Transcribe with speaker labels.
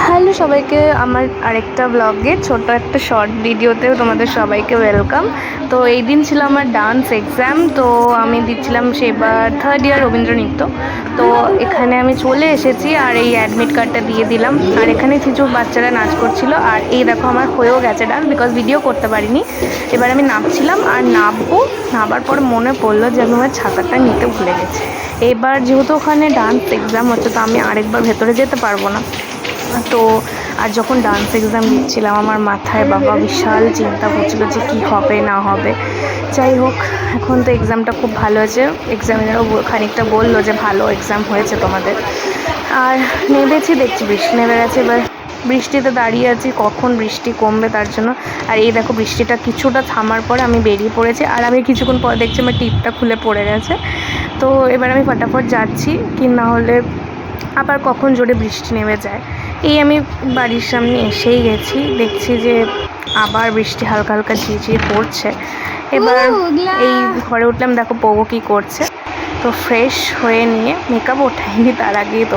Speaker 1: Hello সবাইকে, আমার আরেকটা ব্লগে ছোট একটা শর্ট ভিডিওতেও তোমাদের সবাইকে ওয়েলকাম। তো এই দিন ছিল আমার ডান্স এক্সাম, তো আমি দিচ্ছিলাম সেবার থার্ড ইয়ার রবীন্দ্র নৃত্য। তো এখানে আমি চলে এসেছি আর এই অ্যাডমিট কার্ডটা দিয়ে দিলাম, আর এখানে কিছু বাচ্চারা নাচ করছিল। আর এই দেখো আমার হয়েও গেছে ডান্স, বিকজ ভিডিও করতে পারিনি। এবার আমি নাচছিলাম আর নাবার পর মনে পড়লো যে আমি আমার ছাতাটা নিতে ভুলে গেছি। এবার যেহেতু ওখানে ডান্স এক্সাম হচ্ছে, তো আমি আরেকবার ভেতরে যেতে পারবো না। তো আর যখন ডান্স এক্সাম দিচ্ছিলাম আমার মাথায় বাবা বিশাল চিন্তা করছিল যে কী হবে না হবে। যাই হোক, এখন তো এক্সামটা খুব ভালো হয়েছে। এক্সামিনারও খানিকটা বললো যে ভালো এক্সাম হয়েছে তোমাদের। আর নেমেছি, দেখছি বৃষ্টি নেমে গেছে। এবার বৃষ্টিতে দাঁড়িয়ে আছি কখন বৃষ্টি কমবে তার জন্য। আর এই দেখো বৃষ্টিটা কিছুটা থামার পরে আমি বেরিয়ে পড়েছি, আর আমি কিছুক্ষণ পর দেখছি আমার টিপটা খুলে পড়ে গেছে। তো এবার আমি ফটাফট যাচ্ছি, কি না হলে আবার কখন জোরে বৃষ্টি নেমে যায়। এই আমি বাড়ির সামনে এসেই গেছি, দেখছি যে আবার বৃষ্টি হালকা হালকা ঝিরঝির পড়ছে। এবার এই ঘরে উঠলাম, দেখো পগো কী করছে। তো ফ্রেশ হয়ে নিয়ে মেকআপ ওঠাইনি তার আগেই তো